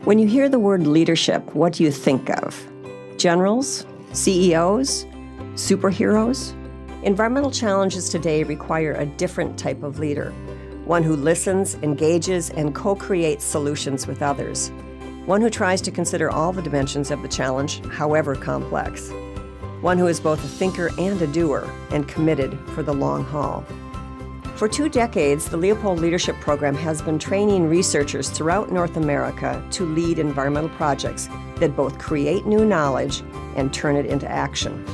When you hear the word leadership, what do you think of? Generals? CEOs? Superheroes? Environmental challenges today require a different type of leader, one who listens, engages, and co-creates solutions with others, one who tries to consider all the dimensions of the challenge, however complex, one who is both a thinker and a doer and committed for the long haul. For 2 decades, the Leopold Leadership Program has been training researchers throughout North America to lead environmental projects that both create new knowledge and turn it into action.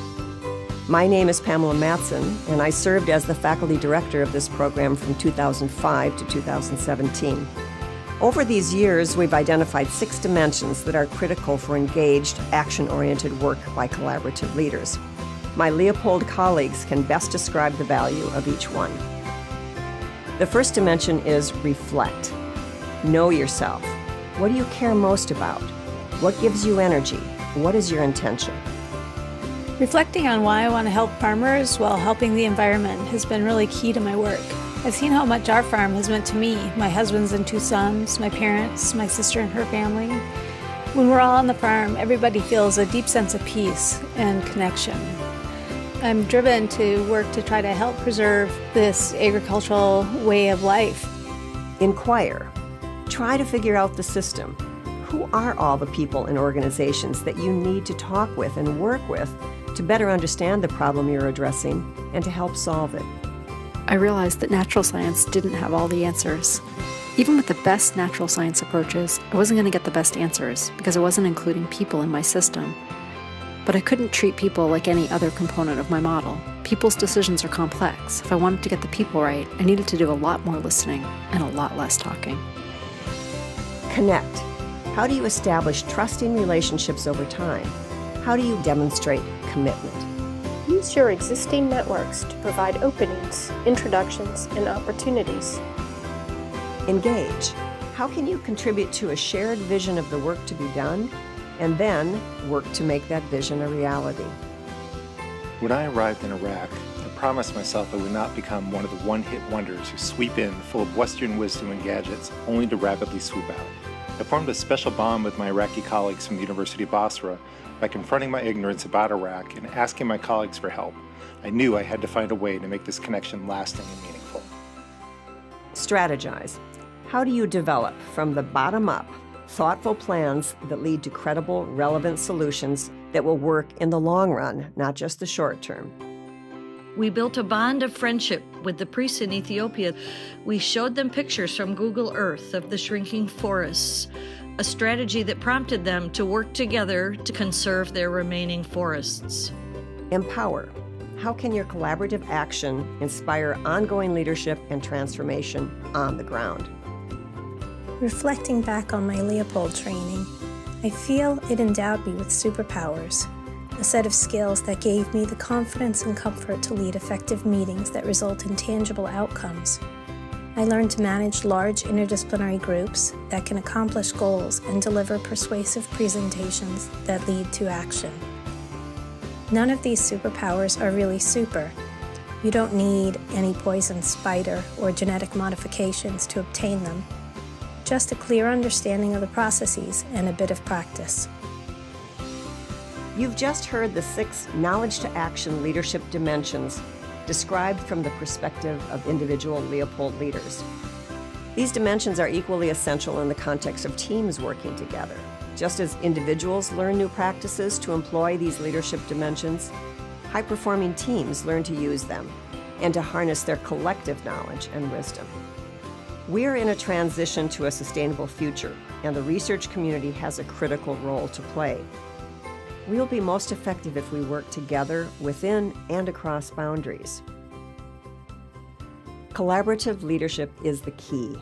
My name is Pamela Matson, and I served as the faculty director of this program from 2005 to 2017. Over these years, we've identified 6 dimensions that are critical for engaged, action-oriented work by collaborative leaders. My Leopold colleagues can best describe the value of each one. The first dimension is reflect. Know yourself. What do you care most about? What gives you energy? What is your intention? Reflecting on why I want to help farmers while helping the environment has been really key to my work. I've seen how much our farm has meant to me, my husband's and 2 sons, my parents, my sister and her family. When we're all on the farm, everybody feels a deep sense of peace and connection. I'm driven to work to try to help preserve this agricultural way of life. Inquire. Try to figure out the system. Who are all the people and organizations that you need to talk with and work with to better understand the problem you're addressing and to help solve it? I realized that natural science didn't have all the answers. Even with the best natural science approaches, I wasn't going to get the best answers because I wasn't including people in my system. But I couldn't treat people like any other component of my model. People's decisions are complex. If I wanted to get the people right, I needed to do a lot more listening and a lot less talking. Connect. How do you establish trusting relationships over time? How do you demonstrate commitment? Use your existing networks to provide openings, introductions, and opportunities. Engage. How can you contribute to a shared vision of the work to be done, and then work to make that vision a reality? When I arrived in Iraq, I promised myself I would not become one of the one-hit wonders who sweep in full of Western wisdom and gadgets, only to rapidly swoop out. I formed a special bond with my Iraqi colleagues from the University of Basra by confronting my ignorance about Iraq and asking my colleagues for help. I knew I had to find a way to make this connection lasting and meaningful. Strategize. How do you develop, from the bottom up, thoughtful plans that lead to credible, relevant solutions that will work in the long run, not just the short term? We built a bond of friendship with the priests in Ethiopia. We showed them pictures from Google Earth of the shrinking forests, a strategy that prompted them to work together to conserve their remaining forests. Empower. How can your collaborative action inspire ongoing leadership and transformation on the ground? Reflecting back on my Leopold training, I feel it endowed me with superpowers, a set of skills that gave me the confidence and comfort to lead effective meetings that result in tangible outcomes. I learned to manage large interdisciplinary groups that can accomplish goals and deliver persuasive presentations that lead to action. None of these superpowers are really super. You don't need any poison spider or genetic modifications to obtain them. Just a clear understanding of the processes and a bit of practice. You've just heard the 6 knowledge-to-action leadership dimensions described from the perspective of individual Leopold leaders. These dimensions are equally essential in the context of teams working together. Just as individuals learn new practices to employ these leadership dimensions, high-performing teams learn to use them and to harness their collective knowledge and wisdom. We are in a transition to a sustainable future, and the research community has a critical role to play. We will be most effective if we work together within and across boundaries. Collaborative leadership is the key.